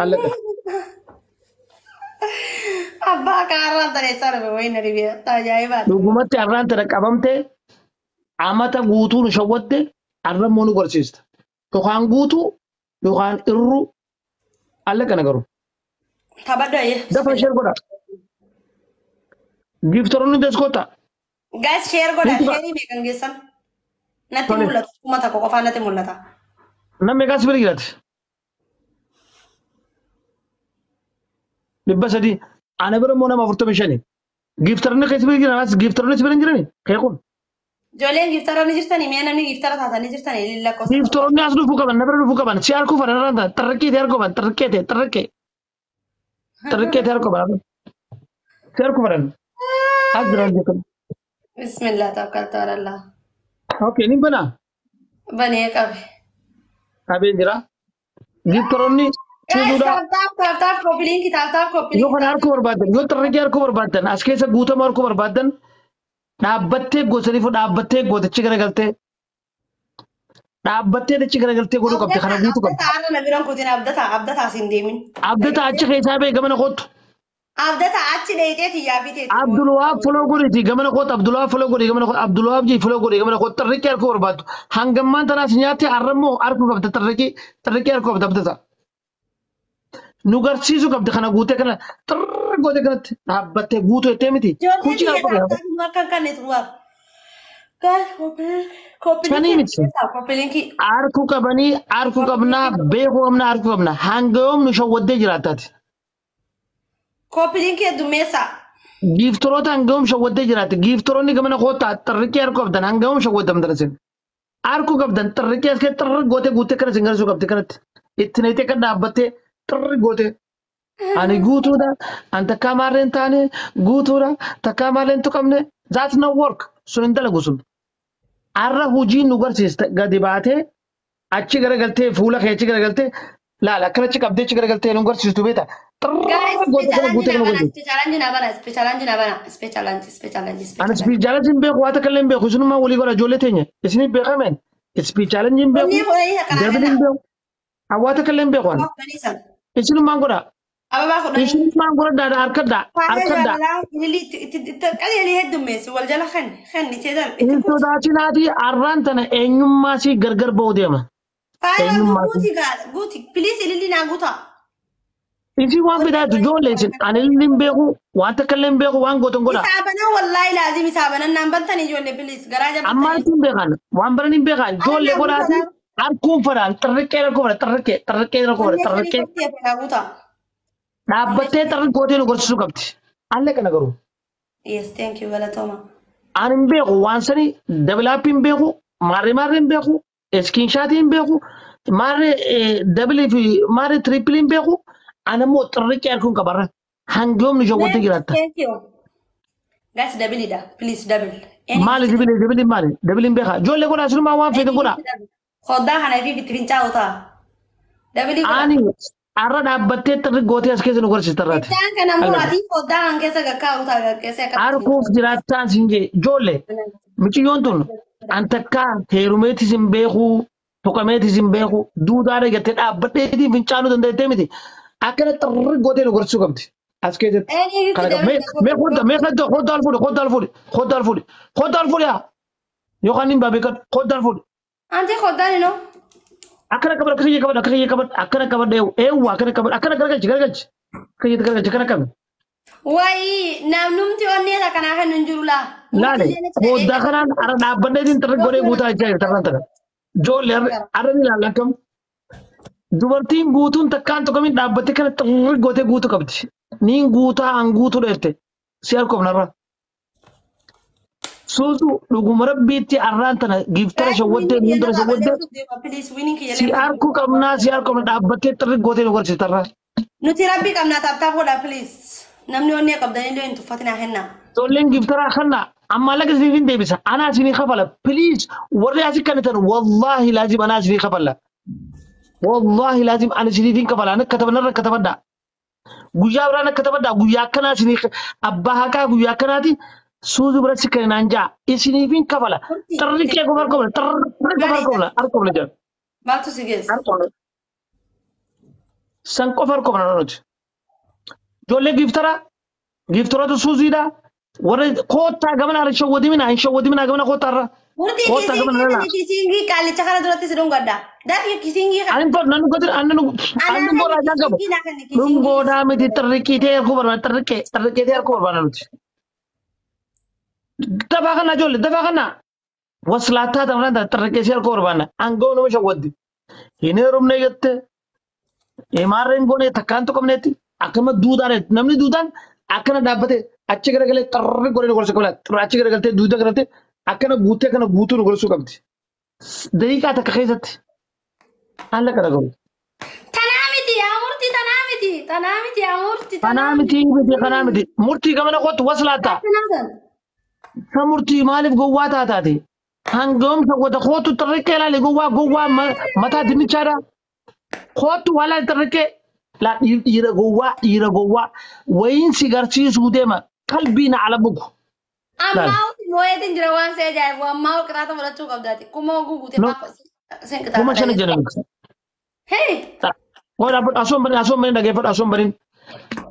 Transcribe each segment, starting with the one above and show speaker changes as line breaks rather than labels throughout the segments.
علقة
أبا كارم ترى صار بوين ريبيا تاجايبات
لقمت أران تركبمت عمتا قوتو نشوت أران مونو برسيست يوخان قوتو يوخان إرو علقة نقرو
تبدأ إيه بسم
دفع
الله
شير قدا جيفتروني دسكوتا
guys share goda
انتبه
share meekan geessan natti
توني
mul'atu kuma takko qofaa natti mul'ata
نمي كاس بريجات لبسدي أنا برمونا ما فرت مشاني جيفتروني كيس بريجنا ناس جيفتروني سبرينجرني كيكون
ijoolleen giftara ni jirtanii mee namni giftara taatanii jirtanii lilla kosa tokko
جيفتروني أصله فوكابان نبرة فوكابان سياركو فرنا تركي تياركو بان تركي تياركو بان سياركو فرنا أقدر أقول
bismillah tawakkaltu ala allah
أوكي نبنا
banee qabe
أبي جرا جيفتروني
guys
شوفوا
taaf
yoo
koppiliinki
kana harka barbaadan yoo tarree harka barbaadan as keessa guutama harka barbaadan dhaabbattee goosaniif dhaabbattee gootichi garagaltee dhaabbattee dachi garagaltee godhuu qabdi kana guutuu qabdi.
abdata arra na biran kutin abdata asin deemin
Abdata achi keessaa bee gamana kootu.
abdata achi dheeyteeti yaafiteeti
Abdulwahaab foloo godhiti gamana kootu Abdulwahaab foloo godhi gamana kootu Abdulwahaab jii foloo godhi gamana kootu tarree harka barbaaddu hangammaan tanaas nyaattee harrammoo harka qabda tarree harka qabda abdata. Nu garsiisuu qabdi kana guutee kana tarree gootee kanatti dhaabbattee guutuu jettee miti.
ijoollee
Kuchi
biyya
dhaabbatee
taatanii akka kanneetu waa guys
shanii miti.
koppiliinki
Harku qabanii harku qabnaa beekuu qabnaa harku qabnaa hanga yoom nu shawwaddee jiraattaati.
koppiliinki heddummeessa
Giiftoroota hanga yoom shawwaddee jiraatti. Giiftoroonni gamana koottaa xarriqee harku qabdan hanga yoom shawwaddamtan isin. Harku qabdan xarriqee as keessatti xarri gootee guuttee kana isin garsuu qabdi kanatti. Itti neetee kan dhaabbattee xarri gootee. Ani guutuudha. Ani takkaa maarreen taane guutuudha. Takkaa maarreen tuqamne. That's no work. Sun hin dalagu sun. Har'a hojii nu garsiista gadi baatee achi garagaltee fuula kee achi garagaltee laala akkana achi qabdee achi garagaltee nu garsiistu beeta.
guys
Gootee kana guutee kana gootee. Ani ispiichaalas hin beeku waa takka illee hin beeku isinummaa walii godha ijoollee teenya isin hin beekameen ispiichaalas hin beeku darbii hin beeku waa takka illee hin beeku ani isinummaan godha isinummaan godha daadha harkadhaa hin sodaachinaati har'aan tana eenyummaa sii gargar ba'uu deema eenyummaa sii. Isin waan bidaatu ijoollee isin ani illee hin beeku waan takka illee hin beeku waan gootan godha. Ammaan isin beekan waan baran hin beekan ijoollee godhaati harkuun fadhaan xarriqqee rakkoo fadha xarriqqee rakkoo fadha xarriqqee dhaabbattee xarri gootee nu gorsisuu qabdi. Allee kana garuu
Yes, thank you, Galatoma.
ani hin beeku waan sanii dabilaappii hin beeku maarree hin beeku iskiinshaatii hin beeku maarree dabilii fi maarree tiriippilii hin beeku ani immoo xarriqqee harkuun qabarra hanga yoom nu shawwattee jiraatta.
Thank you. Guys, double it, please double.
Maali dabiliin maali dabiliin beekaa ijoollee godhaa sinumaa waan feete godhaa.
Khoddaa kana fi bitiriin caawutaa. Double
Ani har'a dhaabbattee xarri gootee as keessa nu gorsiista irraati.
Isaan kana muraatii khoddaa kan keessa gaggaa'utaa gaggeessee akka
Harkuuf jiraattaan siin jee ijoollee miciyyoon tun an takkaa heerumeetis hin beeku tuqameetis hin beeku duudhaa dhagattee dhaabbadheetii fincaanuu dandeettee miti akkana xarri gootee nu gorsisuu qabdi. As keessatti kana qaba mee hoddaa al fuudhi haa yookaan hin baabeekan hoddaa al fuudhi.
Anti khoddaa nino.
Akkana qabadha akkana qabadha eewwa akkana gargalchi akkana qabadha.
Wayii namnumti onnee kanaa kan hin jiru laa.
Laale hoddaa kanaan ara dhaabbadheetiin xarri godhee guutaa jechaa jirta kan ta'a. Ijoollee ara ni ilaalla akkam. Dubartiin guutuun takkaan tokkomiin dhaabbattee kana xarri gootee guutuu qabdi. Niin guutaa an guutuu dheerte si harkoofnarra. Suusu dhuguma rabbiitti arraan tana giftara shawwaddee hundura shawwaddee si harku qabnaa si harkoofna dhaabbattee xarri gootee nu garsiistarraa.
Nuti rabbii qabnaa taaptaaf godhaa please. Namni onnee qabdanii illee hin tuffatinaa kennaa.
Ijoolleen giftaraa kana amma laga isiniif hin deebisa. Anaa isinii kafala. Please warri asii kan tan wallaahi laazim anaa isinii kafala. Wallaahi laazim ani isiniif hin kafala. Ani katabanarra katabaddaa. Guyyaa biraan akka taphaddaa guyyaa akkanaa isinii abbaa haqaa guyyaa akkanaati suuzu biratti kan naan ja'a isiniif hin kafala. Xarri kee qofa harkoofna jedha.
Maaltu si geessa?
Sanko farko mana nuti. Jolle giftara Suziidha. Warra koottaa gamana ala shawwadimina hin shawwadimina gamana koottarra.
Murtii
Koottaa gamana lala.
kisingi qaalicha kana duratti si dhungadda. Daafi kisingi kana.
Ani tot nanu godin anu goda jagabu. Num goda miti tarikite ko barban tarikite ko barban nuti. Dafa kana jolle dafa kana. Waslata tamran tarikite ko barban. Ango no shawwadi. Hinerum ne yatte. Emarren gone takkanto komneti. Akama duudaan namni duudaan akkana dhaabbate achi garagalee xarri godhee nu gorsuu qabdi. Achi garagaltee duudaa garagalte akkana guutee kana guutuu nu gorsuu qabdi. Daqiiqaa takka keessatti haala kana godhu.
Tanaa miti yaa murtii tanaa miti. Tanaa miti yaa murtii
Kanaa miti. Murtii gamana kootu waslaata. Sa murtii maaliif gowwaa taataate? Hangoomsa wata kootu xarriqee ilaali gowwaa mataa dinnichaadha. Kootu wala xarriqee. La dhiira gowwaa wayin si garsiisuu deema qalbiin ala bugu.
Ammaa mooyeetiin jira waan see ajaa'ibu ammaa ol qixaata fudhachuu qabdaati. Kuma oguu guutee baakoo sen qixaata.
Kuma shana jedhamu.
Hee.
Asoo bariin dhageeffadhu asoo bariin.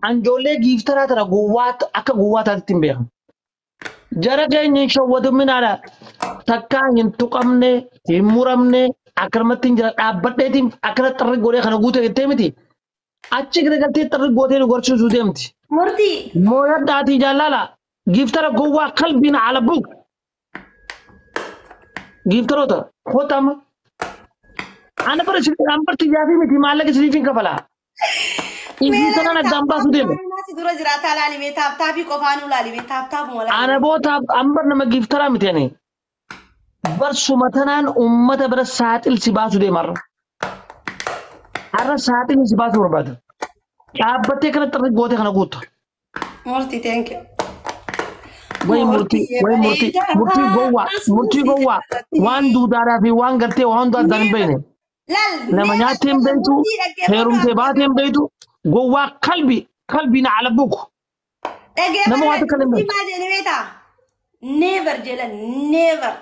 Anjoollee giiftaraa tana akka gowwaa taatitti hin beekamu. Jara keenya hin shawwadaminaadha. Takkaa hin tuqamne hin muramne akkanumatti hin jira dhaabbadheetiin akkana xarri godhee kana guutee jettee miti. Achi garagaltee xarri gootee nu gorsuu deemti.
Murtii.
Mooyadhaatii jaalala giftara gowwaa qalbiin ala bugu. Giftaroota hootama. Ana barti jaafii miti maallaqa isiniifin kafalaa. Ifii sanaan addaan baasuu deema.
Naasi dura jiraataa laalimee taaptaabii qofaanuu laalimee taaptaabuma laalimee.
Ana bootaaf ambar nama giftaraa miti ani. Barsuma tanaan uummata bira saaxilsi baasuu deemarra. Har'a saaxilni si baasuu barbaada. Dhaabbattee kana xarri gootee kana guutu.
Murtii thank you.
Murtii gowwaa waan duudhaadhaa fi waan gartee waan hundaa addaan hin beekne. Nama nyaattee hin beektu, heerumtee baatee hin beektu, gowwaa qalbiin ala bugu.
Nama waan takka hin beektu. Never jela never.